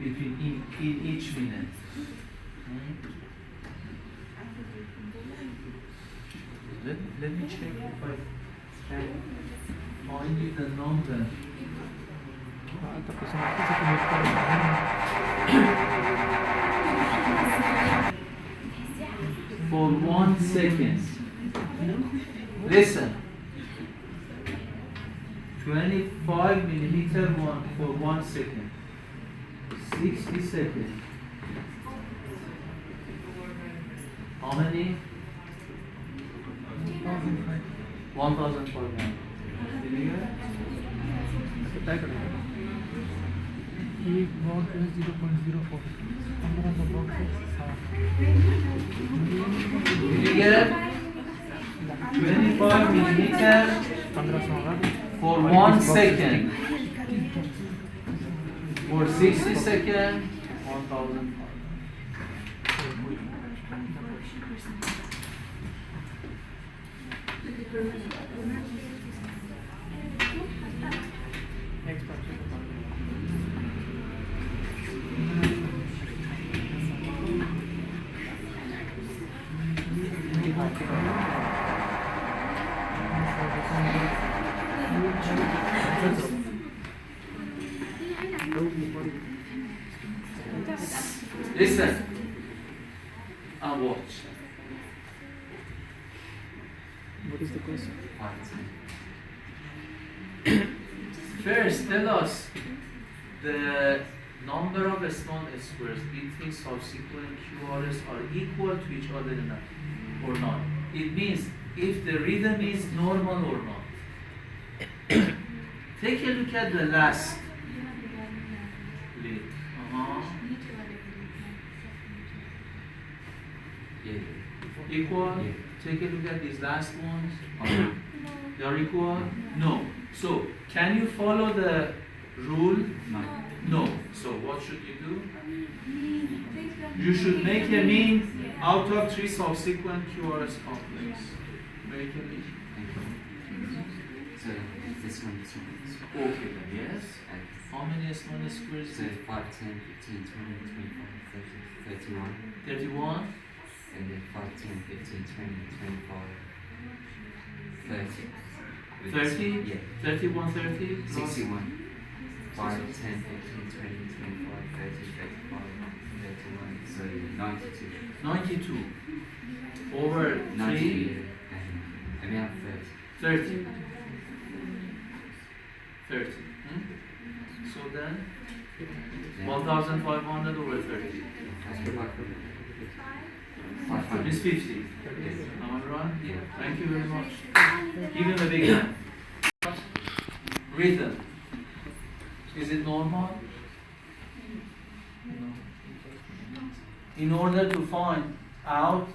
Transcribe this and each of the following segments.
between in each minute. Let me check if I can find you the number. For 1 second. Listen. 25 millimeter for 1 second. 60 seconds. How many? 1,500. Did you get it? एक बहुत 0.04 Did you get it? 25 millimeter for 1 second. For 60 seconds, 1,500. Listen and watch. What is the question? First, tell us the number of small squares between subsequent QRS are equal to each other or not. It means if the rhythm is normal or not. Take a look at the last lead. Equal? Yeah. Take a look at these last ones. They are equal? No. So, can you follow the rule? No. So, what should you do? You should make a mean out of 3 subsequent QRS complex. Make a mean. So, this one. Okay, then, yes. How many small squares? So, 5, 10, 15, 20, 25, 30, 31. 31. And then 5, 10, 15, 20, 25, 30. 30? Yeah. 31, 30? 61. 5, 10, 15, 20, 25, 30, 35, 31. So 92. 92. Over 90. 3? And we have 30. 30. 30. So then, 1,500 over 30. It's 50. Am I right? Yeah. Thank you very much. Give him a big hand. Rhythm. Is it normal? No. In order to find out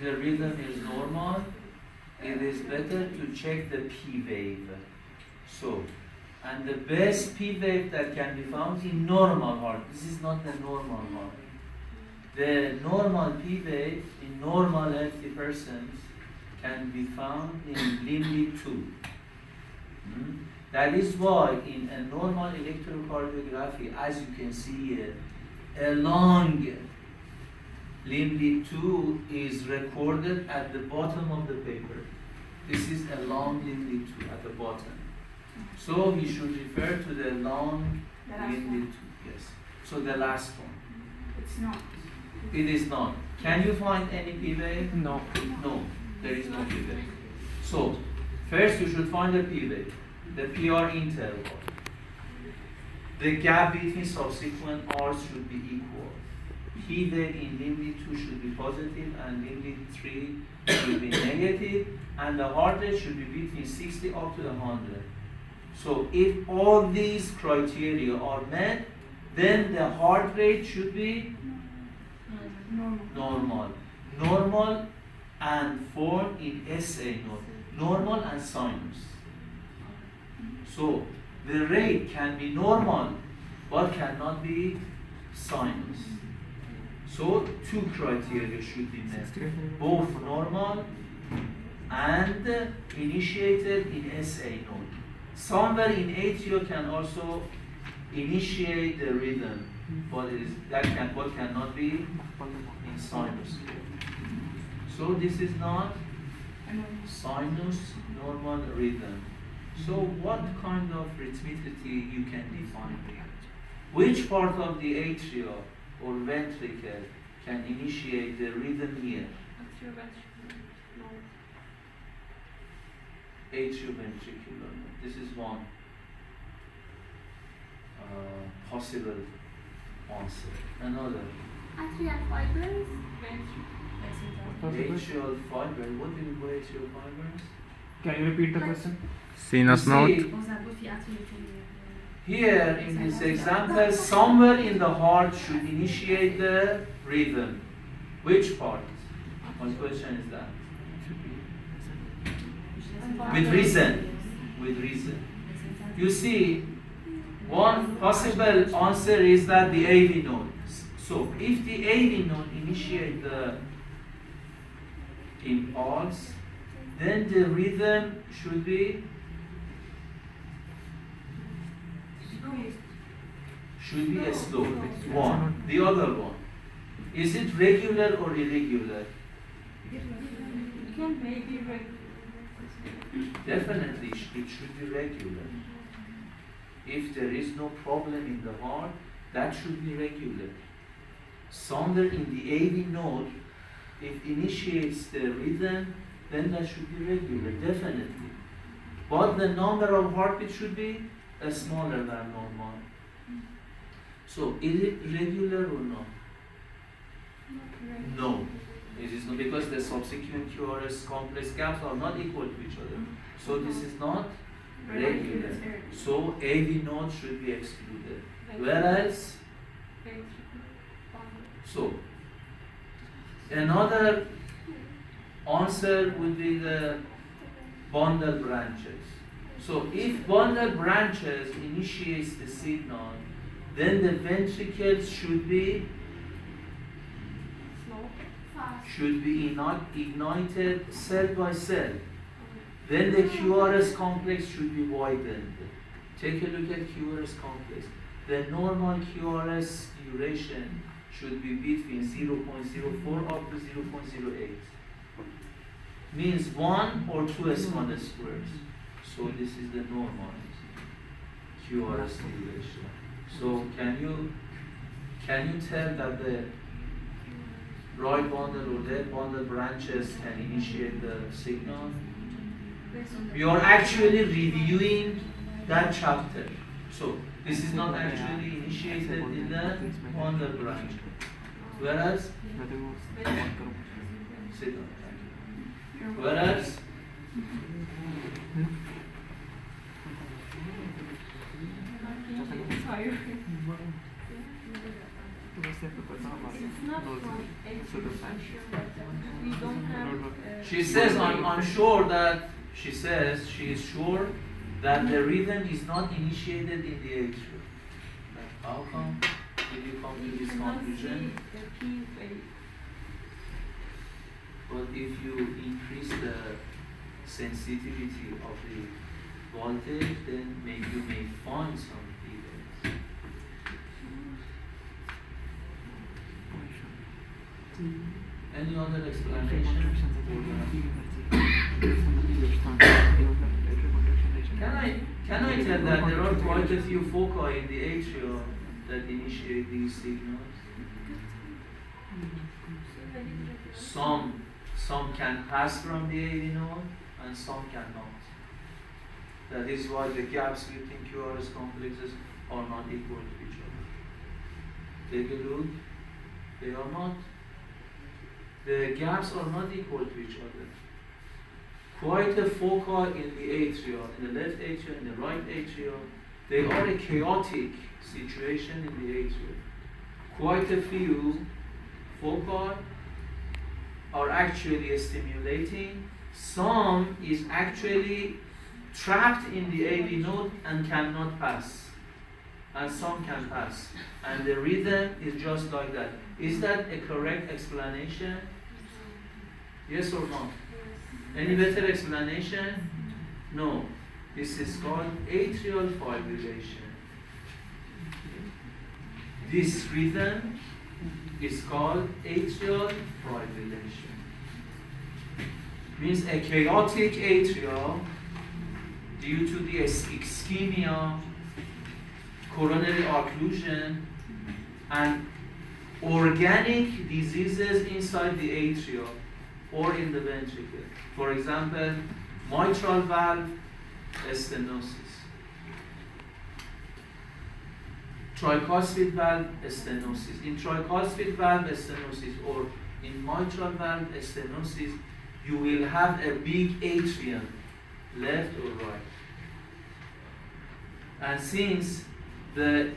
the rhythm is normal, it is better to check the P wave. So, and the best P wave that can be found in normal heart. This is not the normal heart. The normal P wave in normal healthy persons can be found in limb 2. That is why in a normal electrocardiography, as you can see, a long limb 2 is recorded at the bottom of the paper. This is a long limb 2 at the bottom. So we should refer to the long limb 2. Yes. So the last one. It's not. It is not. Can you find any P wave? No. No, there is no P wave. So, first you should find the P wave, the PR interval. The gap between subsequent R's should be equal. P wave in limb 2 should be positive and limb 3 should be negative, and the heart rate should be between 60 up to 100. So, if all these criteria are met, then the heart rate should be normal and form in SA normal and sinus. So the rate can be normal but cannot be sinus. So 2 criteria should be met, both normal and initiated in SA node. Somewhere in atrio can also initiate the rhythm. What cannot be in sinus. So this is not sinus normal rhythm. So what kind of rhythmicity you can define here? Which part of the atria or ventricle can initiate the rhythm here? Atrioventricular. This is one possible answer. Another. Atrial fibers. Atrial fiber. What do you mean by atrial fibers? Can you repeat the question? Sinus You node. see, here in this example, somewhere in the heart should initiate the rhythm. Which part? My question is that. With reason. With reason. You see, one possible answer is that the AV node. So if the AV node initiate the impulse, then the rhythm should be a slow one. The other one, is it regular or irregular? Definitely it should be regular. If there is no problem in the heart, that should be regular. Somewhere in the AV node, if initiates the rhythm, then that should be regular, definitely. But the number of heartbeats should be smaller than normal. So, is it regular or not? No. It is not, because the subsequent QRS complex gaps are not equal to each other. So, this is not regular. So, AV node should be excluded. Whereas, so, another answer would be the bundle branches. So if bundle branches initiates the signal, then the ventricles should be ignited cell by cell. Then the QRS complex should be widened. Take a look at QRS complex. The normal QRS duration should be between 0.04 up to 0.08. Means 1 or 2 Punnett squares. So this is the normal QRS duration. So can you tell that the right bundle or left bundle branches can initiate the signal? We are actually reviewing that chapter. So this is not actually initiated in the bundle branch. Whereas, sit down. Whereas, she says, I'm sure that, she says she is sure that the rhythm is not initiated in the atrium. How come did you come to this conclusion? But if you increase the sensitivity of the voltage, then maybe you may find some defects. Any other explanation? Can I tell that there are quite a few foci in the atrium that initiate these signals? Some can pass from the AV node and some cannot. That is why the gaps between QRS complexes are not equal to each other. Take a look. They are not. The gaps are not equal to each other. Quite a foci in the atria, in the left atria, in the right atria, they are a chaotic situation in the atria. Quite a few foci are actually stimulating. Some is actually trapped in the AV node and cannot pass. And some can pass. And the rhythm is just like that. Is that a correct explanation? Yes or no? Any better explanation? No. This is called atrial fibrillation. This rhythm is called atrial fibrillation. Means a chaotic atria due to the ischemia, coronary occlusion, and organic diseases inside the atria or in the ventricle. For example, mitral valve stenosis, tricuspid valve stenosis. In tricuspid valve stenosis or in mitral valve stenosis, you will have a big atrium, left or right. And since the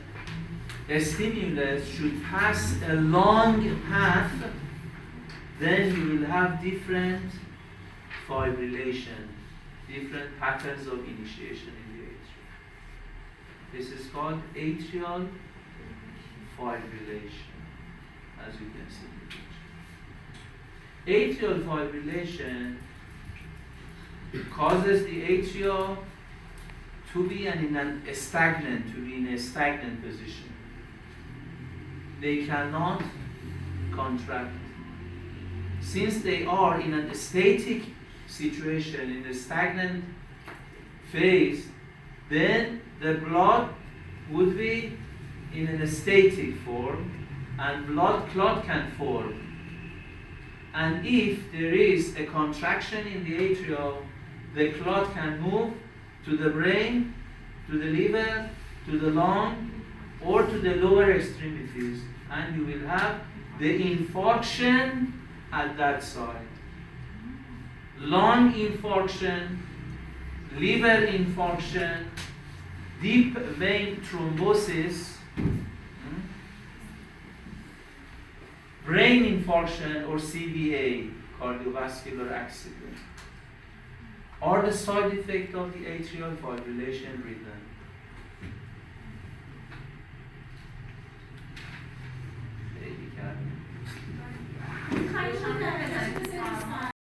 stimulus should pass a long path, then you will have different fibrillation, different patterns of initiation in the atrium. This is called atrial fibrillation, as you can see in the picture. Atrial fibrillation causes the atria to be in a stagnant position. They cannot contract. Since they are in a static situation, in a stagnant phase, then the blood would be in a static form and blood clot can form. And if there is a contraction in the atria, the clot can move to the brain, to the liver, to the lung, or to the lower extremities, and you will have the infarction at that side. Lung infarction, liver infarction, deep vein thrombosis, brain infarction or CVA, cardiovascular accident, are the side effect of the atrial fibrillation rhythm.